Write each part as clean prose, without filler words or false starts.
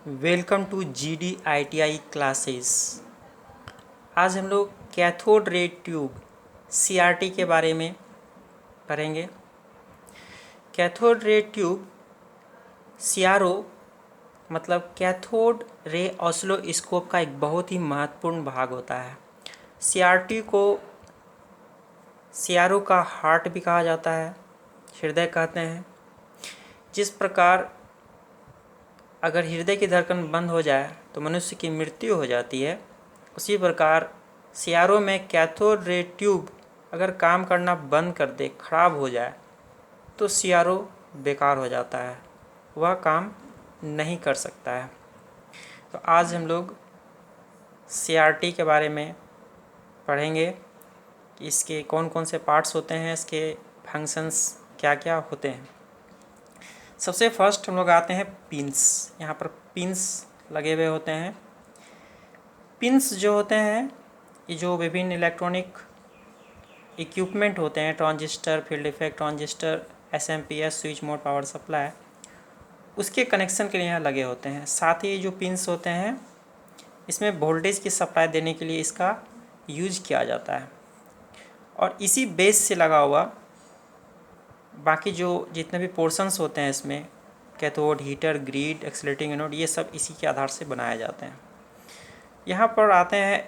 Welcome to GD ITI classes. आज हम लोग कैथोड रे ट्यूब CRT के बारे में पढ़ेंगे। कैथोड रे ट्यूब CRO मतलब कैथोड रे ऑसिलोस्कोप का एक बहुत ही महत्वपूर्ण भाग होता है। CRT को CRO का हार्ट भी कहा जाता है, हृदय कहते हैं। जिस प्रकार अगर हृदय की धड़कन बंद हो जाए तो मनुष्य की मृत्यु हो जाती है, उसी प्रकार CRO में कैथोड रे ट्यूब अगर काम करना बंद कर दे, खराब हो जाए, तो CRO बेकार हो जाता है, वह काम नहीं कर सकता है। तो आज हम लोग CRT के बारे में पढ़ेंगे कि इसके कौन कौन से पार्ट्स होते हैं, इसके फंक्शंस क्या क्या होते हैं। सबसे फर्स्ट हम लोग आते हैं पिंस। यहाँ पर पिंस लगे हुए होते हैं। पिंस जो होते हैं ये जो विभिन्न इलेक्ट्रॉनिक इक्विपमेंट होते हैं, transistor, field effect transistor, SMPS, switch mode, power supply, उसके कनेक्शन के लिए यहाँ लगे होते हैं। साथ ही जो पिंस होते हैं इसमें वोल्टेज की सप्लाई देने के लिए इसका यूज किया जाता है। और इसी बेस से लगा हुआ बाकी जो जितने भी पोर्शंस होते हैं इसमें, cathode, heater, grid, accelerating anode, ये सब इसी के आधार से बनाए जाते हैं। यहाँ पर आते हैं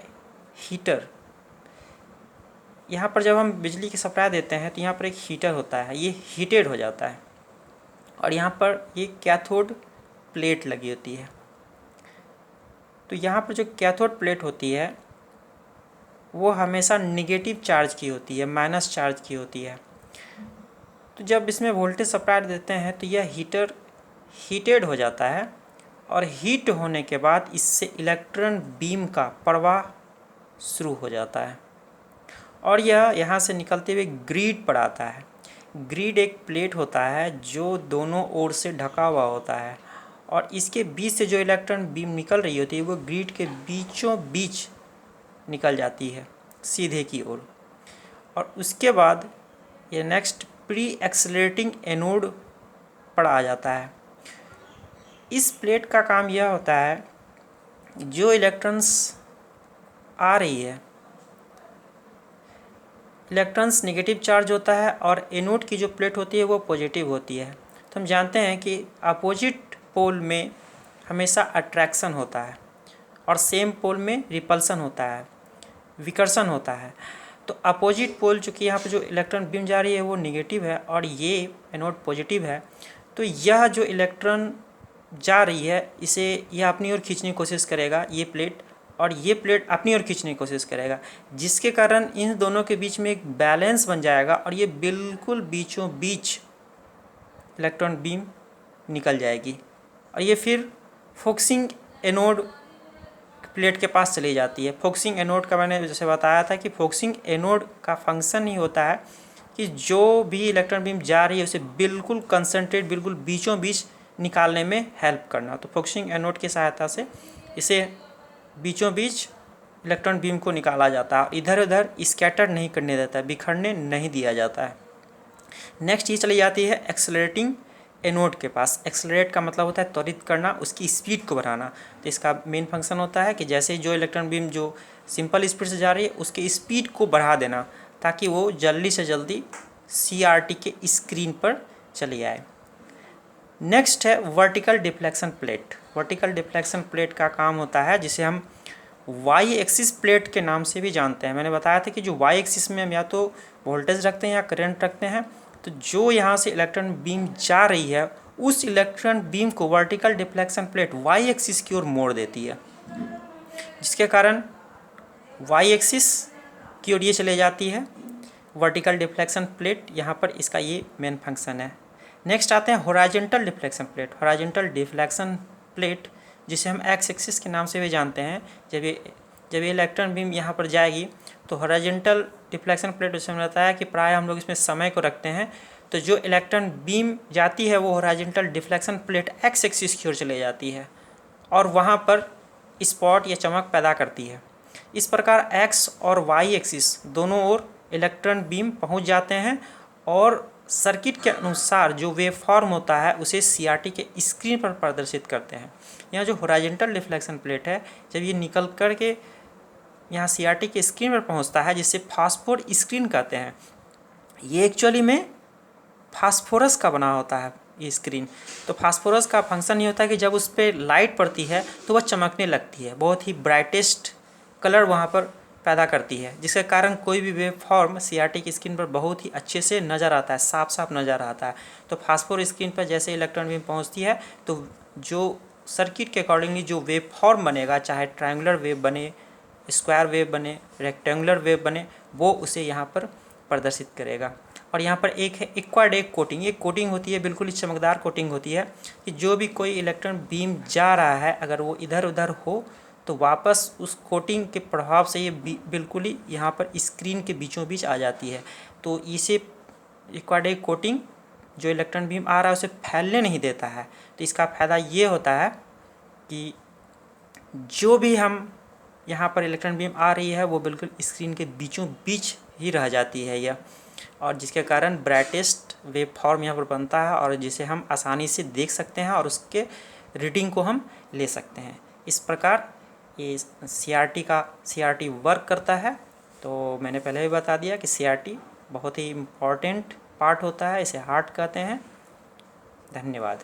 हीटर। यहाँ पर जब हम बिजली की सप्लाई देते हैं तो यहाँ पर एक हीटर होता है, ये हीटेड हो जाता है और यहाँ पर ये कैथोड प्लेट लगी होती है। तो यहाँ पर जो कैथोड प्लेट होती है वो हमेशा निगेटिव चार्ज की होती है, माइनस चार्ज की होती है। तो जब इसमें वोल्टेज सप्लाई देते हैं तो यह हीटर हीटेड हो जाता है और हीट होने के बाद इससे इलेक्ट्रॉन बीम का प्रवाह शुरू हो जाता है और यह यहाँ से निकलते हुए ग्रिड पर आता है। ग्रिड एक प्लेट होता है जो दोनों ओर से ढका हुआ होता है और इसके बीच से जो इलेक्ट्रॉन बीम निकल रही होती है वो ग्रिड के बीचों बीच निकल जाती है सीधे की ओर। और उसके बाद ये नेक्स्ट प्री एक्सेलरेटिंग एनोड पर आ जाता है। इस प्लेट का काम यह होता है, जो इलेक्ट्रॉन्स आ रही है, इलेक्ट्रॉन्स नेगेटिव चार्ज होता है और एनोड की जो प्लेट होती है वो पॉजिटिव होती है। तो हम जानते हैं कि अपोजिट पोल में हमेशा अट्रैक्शन होता है और सेम पोल में रिपल्सन होता है, विकर्षण होता है। तो अपोजिट पोल, चूँकि यहाँ पर जो इलेक्ट्रॉन बीम जा रही है वो नेगेटिव है और ये एनोड पॉजिटिव है, तो यह जो इलेक्ट्रॉन जा रही है इसे यह अपनी ओर खींचने की कोशिश करेगा, ये प्लेट, और ये प्लेट अपनी ओर खींचने की कोशिश करेगा, जिसके कारण इन दोनों के बीच में एक बैलेंस बन जाएगा और ये बिल्कुल बीचों बीच इलेक्ट्रॉन बीम निकल जाएगी और ये फिर फोकसिंग एनोड प्लेट के पास चली जाती है। फोकसिंग एनोड का मैंने जैसे बताया था कि फोकसिंग एनोड का फंक्शन ही होता है कि जो भी इलेक्ट्रॉन बीम जा रही है उसे बिल्कुल कंसंट्रेट, बिल्कुल बीचों बीच निकालने में हेल्प करना। तो फोकसिंग एनोड की सहायता से इसे बीचों बीच इलेक्ट्रॉन बीम को निकाला जाता है, इधर उधर स्कैटर नहीं करने देता है, बिखरने नहीं दिया जाता है। नेक्स्ट ये चली जाती है एक्सेलरेटिंग एनोड के पास। एक्सेलरेट का मतलब होता है त्वरित करना, उसकी स्पीड को बढ़ाना। तो इसका मेन फंक्शन होता है कि जैसे जो इलेक्ट्रॉन बीम जो सिंपल स्पीड से जा रही है उसकी स्पीड को बढ़ा देना ताकि वो जल्दी से जल्दी CRT के स्क्रीन पर चली आए। नेक्स्ट है vertical deflection plate. Vertical deflection plate का काम होता है जिसे हम वाई एक्सिस प्लेट के नाम से भी जानते हैं। मैंने बताया था कि जो वाई एक्सिस में हम या तो वोल्टेज रखते हैं या करंट रखते हैं, तो जो यहाँ से इलेक्ट्रॉन बीम जा रही है उस इलेक्ट्रॉन बीम को vertical deflection plate Y axis की ओर मोड़ देती है, जिसके कारण वाई एक्सिस की ओर ये चले जाती है वर्टिकल डिफ्लेक्शन प्लेट। यहाँ पर इसका ये मेन फंक्शन है। नेक्स्ट आते हैं horizontal deflection plate. Horizontal deflection plate जिसे हम एक्स एक्सिस के नाम से भी जानते हैं, जब ये इलेक्ट्रॉन बीम यहाँ पर जाएगी तो हॉरिजॉन्टल डिफ्लेक्शन प्लेट जैसे हमने बताया कि प्राय हम लोग इसमें समय को रखते हैं, तो जो इलेक्ट्रॉन बीम जाती है वो horizontal deflection plate x axis की ओर चले जाती है और वहाँ पर स्पॉट या चमक पैदा करती है। इस प्रकार एक्स और वाई एक्सिस दोनों ओर इलेक्ट्रॉन बीम पहुँच जाते हैं और सर्किट के अनुसार जो वेव फॉर्म होता है उसे सीआरटी के स्क्रीन पर प्रदर्शित करते हैं। यहाँ जो हॉरिजॉन्टल रिफ्लेक्शन प्लेट है, जब ये निकल कर के यहाँ सीआरटी के स्क्रीन पर पहुँचता है, जिसे फास्फोर स्क्रीन कहते हैं, ये एक्चुअली में फास्फोरस का बना होता है ये स्क्रीन। तो फास्फोरस का फंक्शन ये होता है कि जब उस पर लाइट पड़ती है तो वह चमकने लगती है, बहुत ही ब्राइटेस्ट कलर वहाँ पर पैदा करती है, जिसके कारण कोई भी वेव फॉर्म सीआरटी की स्क्रीन पर बहुत ही अच्छे से नज़र आता है, साफ साफ नज़र आता है। तो फास्फोर स्क्रीन पर जैसे इलेक्ट्रॉन बीम पहुँचती है तो जो सर्किट के अकॉर्डिंगली जो वेव फॉर्म बनेगा, चाहे ट्रायंगुलर वेव बने, स्क्वायर वेव बने, रेक्टेंगुलर वेव बने, वो उसे यहाँ पर प्रदर्शित करेगा। और यहाँ पर एक है इक्वाड एक कोटिंग। ये कोटिंग होती है, बिल्कुल ही चमकदार कोटिंग होती है कि जो भी कोई इलेक्ट्रॉन बीम जा रहा है, अगर वो इधर उधर हो तो वापस उस कोटिंग के प्रभाव से ये बिल्कुल ही यहाँ पर स्क्रीन के बीचों बीच आ जाती है। तो इसे इक्वाड एक कोटिंग जो इलेक्ट्रॉन बीम आ रहा है उसे फैलने नहीं देता है। तो इसका फ़ायदा ये होता है कि जो भी हम यहाँ पर इलेक्ट्रॉन बीम आ रही है वो बिल्कुल स्क्रीन के बीचों बीच ही रह जाती है यह, और जिसके कारण ब्राइटेस्ट वेव फॉर्म यहाँ पर बनता है और जिसे हम आसानी से देख सकते हैं और उसके रीडिंग को हम ले सकते हैं। इस प्रकार ये सीआरटी वर्क करता है। तो मैंने पहले भी बता दिया कि सीआरटी बहुत ही इम्पॉर्टेंट पार्ट होता है, इसे हार्ट कहते हैं। धन्यवाद।